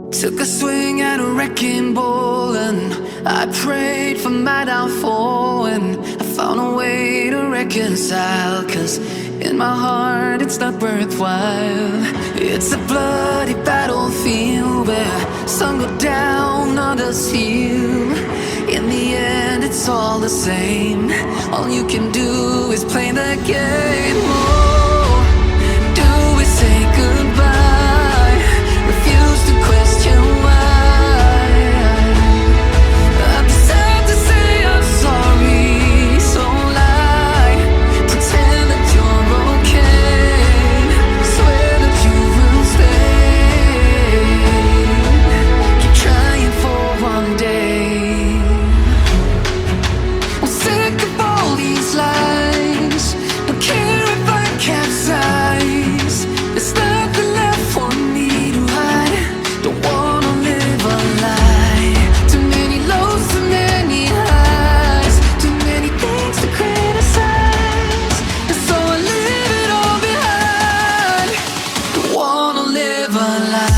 Took a swing at a wrecking ball and I prayed for my downfall, and I found a way to reconcile, 'cause in my heart it's not worthwhile. It's a bloody battlefield where some go down, others heal. In the end it's all the same. All you can do is play the game. Oh, do we say goodbye? Refuse to question why. I'm sad to say I'm sorry, so lie. Pretend that you're okay. Swear that you will stay. Keep trying for one day. I'm sick of all these lies. Don't care if I capsize. There's nothing left for me to hide. Don't wanna live a lie. Too many lows, too many highs. Too many things to criticize. And so I leave it all behind. Don't wanna live a lie.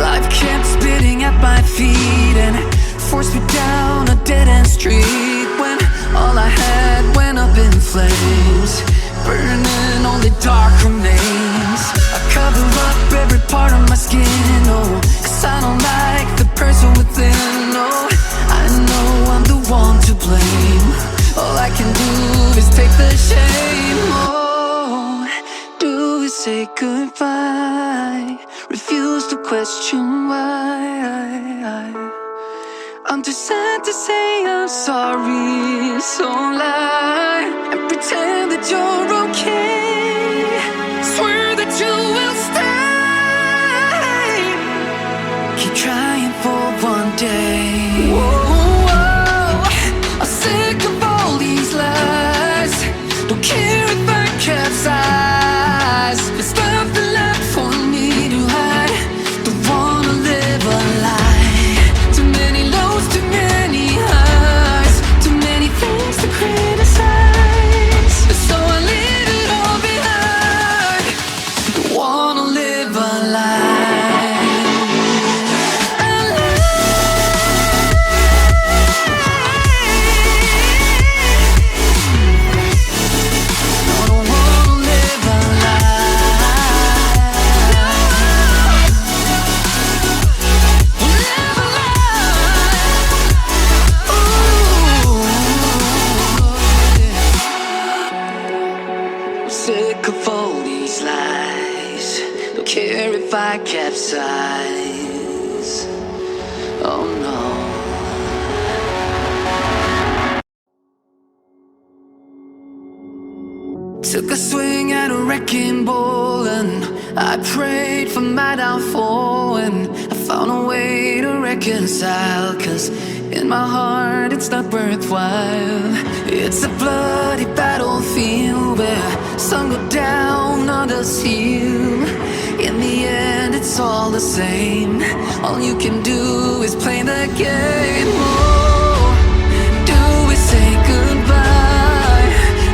Life kept spitting at my feet and forced me down a dead-end street, when all I had went up in flames, burning only dark remains. I cover up every part of my skin, oh, 'cause I don't like the person within. Oh, I know I'm the one to blame. All I can do is take the shame. Oh, do we say goodbye? Refuse to question why. I'm too sad to say I'm sorry, so lie and pretend that you're okay. Swear that you will stay. Keep trying for one day. Whoa, I'm sick of all these lies. Don't care if I capsize. There's nothing left for me to hide. Don't wanna live a lie. Too many lows, too many highs. Too many things to criticize. So I leave it all behind. Don't wanna live a lie. A lie. No, don't wanna live a lie. Live a lie. Ooh, I'm sick of all these lies. Don't care if I capsize. Oh no. Took a swing at a wrecking ball and I prayed for my downfall, and I found a way to reconcile, 'cause in my heart it's not worthwhile. It's a bloody battlefield where some go down, others heal. In the end it's all the same. All you can do is play the game. Oh, do we say goodbye?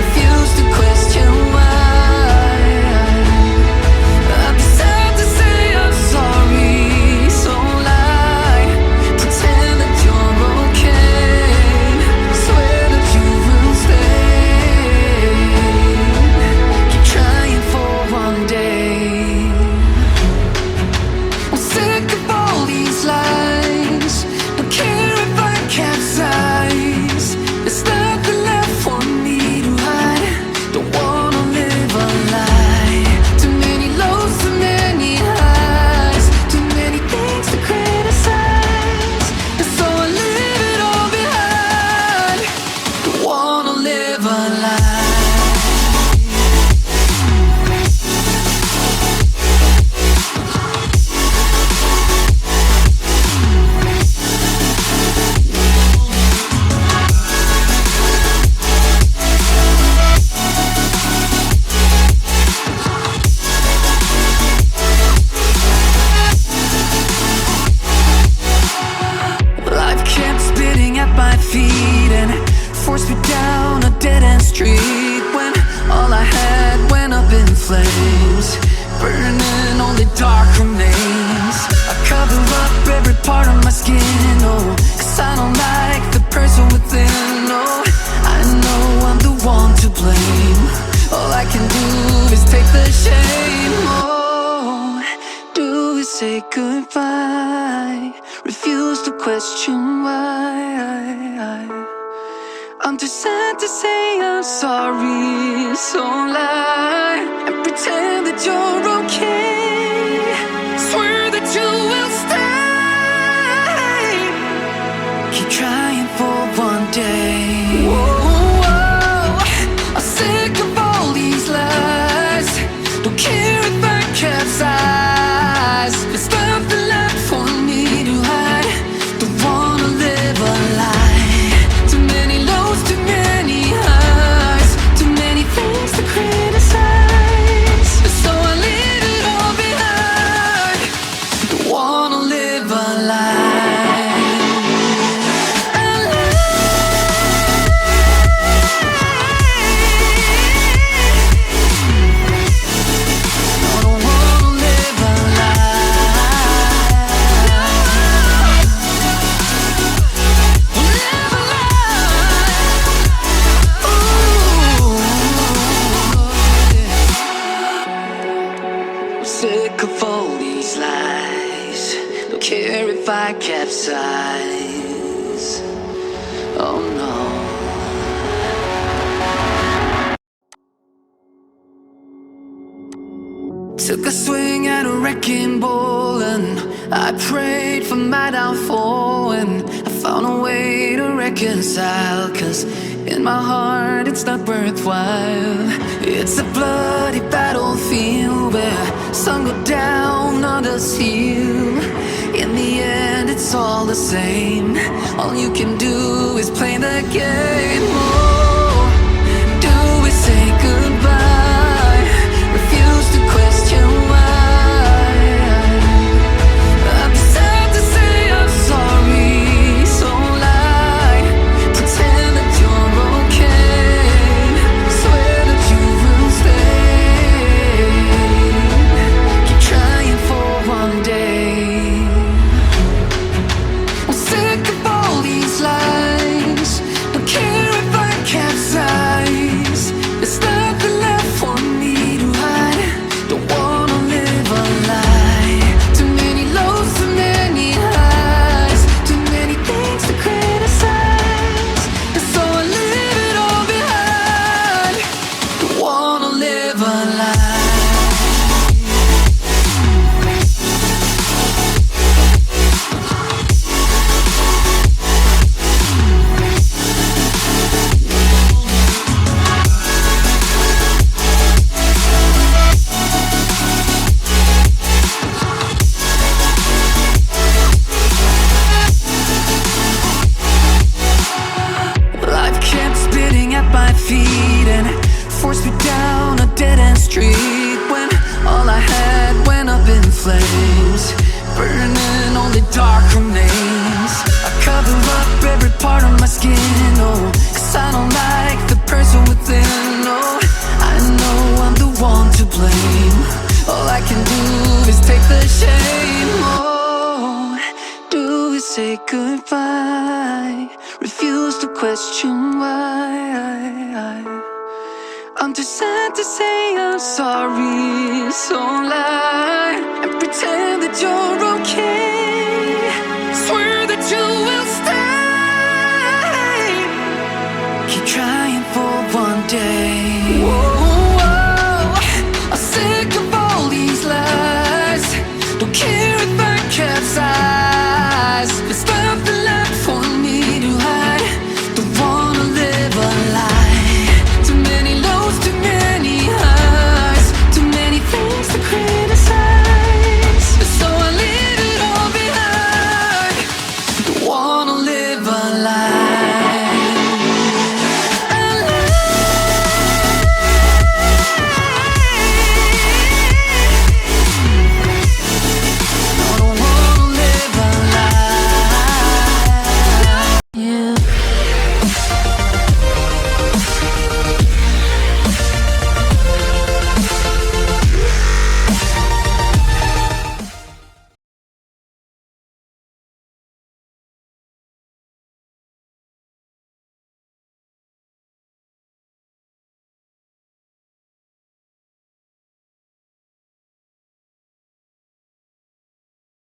Refuse to question why. I'm sad to say I'm sorry, so lie. Pretend that you're okay. Swear that you will stay. Keep trying for one day. I'm sick of all these lies. Don't care flames, burning only dark remains. I cover up every part of my skin, oh, 'cause I don't like the person within, oh. I know I'm the one to blame. All I can do is take the shame, oh. Do we say goodbye? Refuse to question why. I'm too sad to say I'm sorry, so lie and pretend that you're okay. Swear that you will stay. Keep trying for one day. Whoa, I'm sick of all these lies. Don't care if I capsize. There's nothing left for me to hide. Don't wanna live a lie. Too many lows, too many highs, too many things to criticize. So I leave it all behind. Don't wanna live a lie. Sick of all these lies. Don't care if I capsize. Oh no. Took a swing at a wrecking ball and I prayed for my downfall, and I found a way to reconcile, 'cause in my heart it's not worthwhile. It's a bloody battlefield where some go down, others heal. In the end it's all the same. All you can do is play the game. Oh, do we say goodbye? Refuse to question why. I'm sad to say I'm sorry, so lie, pretend that you're okay. Swear that you will stay. Keep trying for one day. I'm sick of all these lies. Don't care if I capsize. There's nothing left for me to hide. Don't wanna live a lie. Too many lows, too many highs, too many things to criticize. And so I leave it all behind. Don't wanna live a lie. Life kept spitting at my feet and forced me down a dead-end street, when all I had went up in flames, burning only dark remains. I cover up every part of my skin, oh, 'cause I don't like the person within, oh. I know I'm the one to blame. All I can do is take the shame, oh. Do we say goodbye? Refuse to question why. I'm too sad to say I'm sorry, so lie and pretend that you're okay. Swear that you will stay.